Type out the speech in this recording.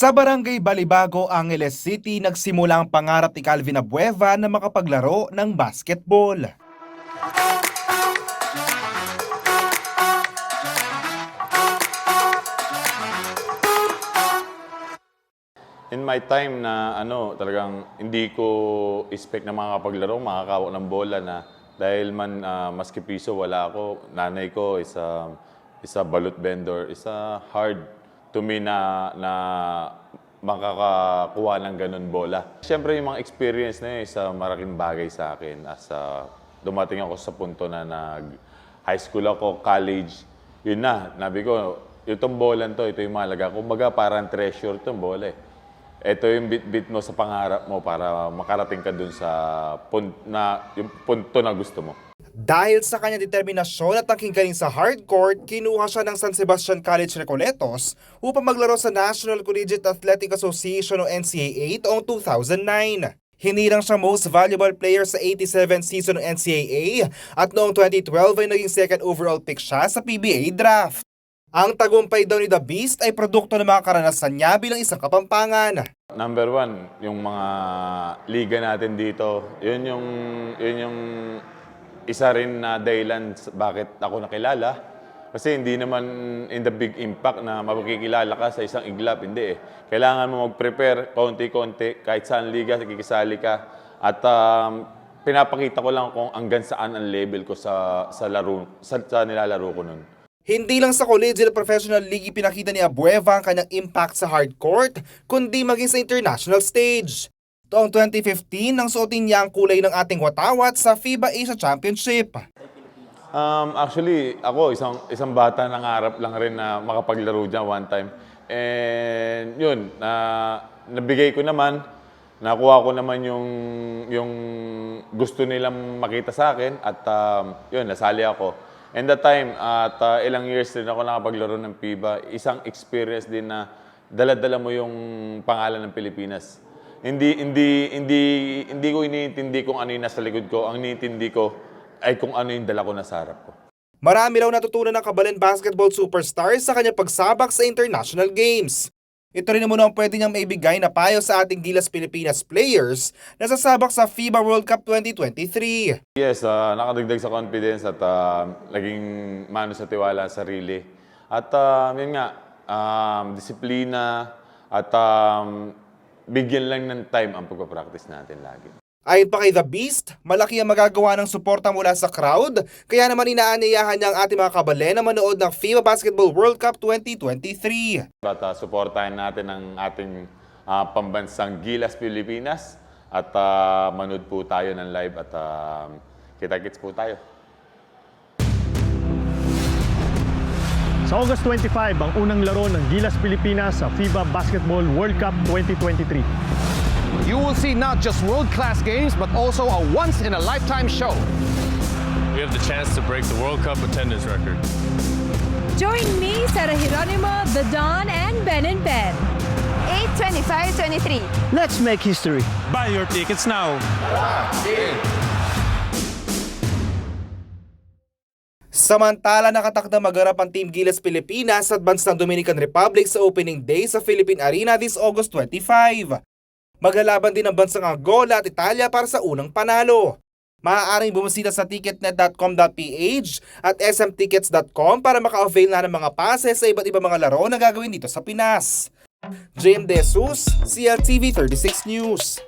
Sa Barangay Balibago, Angeles City, nagsimula ang pangarap ni Calvin Abueva na makapaglaro ng basketball. In my time na talagang hindi ko expect na makakapaglaro, makakawak ng bola na dahil man maski piso wala ako. Nanay ko is a balut vendor. Is hard to me na makakakuha ng ganun bola. Siyempre yung mga experience na yun is malaking bagay sa akin as dumating ako sa punto na nag-high school ako, college. Yun na, nabi ko, itong bola to, ito yung mahalaga. Kumbaga parang treasure itong bola eh. Ito yung bit-bit mo sa pangarap mo para makarating ka dun sa yung punto na gusto mo. Dahil sa kanyang determinasyon at tangking galing sa hardcourt, kinuha siya ng San Sebastian College Recoletos upang maglaro sa National Collegiate Athletic Association o NCAA taong 2009. Hinirang siya Most Valuable Player sa 87th season ng NCAA at noong 2012 ay naging second overall pick siya sa PBA draft. Ang tagumpay daw ni The Beast ay produkto ng mga karanasan niya bilang isang Kapampangan. Number one, yung mga liga natin dito, yun yung isa rin na dahilan bakit ako nakilala. Kasi hindi naman in the big impact na mapakikilala ka sa isang iglap, hindi eh. Kailangan mo mag-prepare konti-konti, kahit saan liga, kikisali ka. At pinapakita ko lang kung hanggang saan ang level ko sa nilalaro ko nun. Hindi lang sa collegiate professional league pinakita ni Abueva ang kanyang impact sa hardcourt, kundi maging sa international stage. Taong 2015, nang suotin niya ang kulay ng ating watawat sa FIBA Asia Championship. Actually, ako isang bata nangarap lang rin na makapaglaro dyan one time. And yun, nabigay ko naman, nakuha ko naman yung gusto nilang makita sa akin at yun, nasali ako. And that time, at ilang years din ako nakapaglaro ng FIBA, isang experience din na dala-dala mo yung pangalan ng Pilipinas. Hindi ko iniintindi kung ano yung nasa likod ko. Ang iniintindi ko ay kung ano yung dala ko na sa harap ko. Marami raw natutunan ng Kabalen basketball superstar sa kanyang pagsabak sa international games. Ito rin muna ang pwede niyang maibigay na payo sa ating Gilas Pilipinas players na sasabak sa FIBA World Cup 2023. Yes, nakadagdag sa confidence at naging mano sa tiwala sa sarili. At yun nga, disiplina at bigyan lang ng time ang pagpapractice natin lagi. Ayon pa kay The Beast, malaki ang magagawa ng suporta mula sa crowd, kaya naman inaanyayahan niya ang ating mga kabalen na manood ng FIBA Basketball World Cup 2023. At suportahan natin ang ating pambansang Gilas Pilipinas at manood po tayo ng live at kita-kits po tayo. Sa August 25, ang unang laro ng Gilas Pilipinas sa FIBA Basketball World Cup 2023. You will see not just world-class games, but also a once-in-a-lifetime show. We have the chance to break the World Cup attendance record. Join me, Sarah Geronimo, The Don, and Ben and Ben. 8-25-23. Let's make history. Buy your tickets now. Samantala, nakatakdang maganap ang Team Gilas Pilipinas at bansang Dominican Republic sa opening day sa Philippine Arena this August 25. Maglalaban din ang bansang Angola at Italia para sa unang panalo. Maaaring bumisita sa ticketnet.com.ph at smtickets.com para maka-avail na ng mga passes sa iba't ibang mga laro na gagawin dito sa Pinas. JM De Jesus, CLTV 36 News.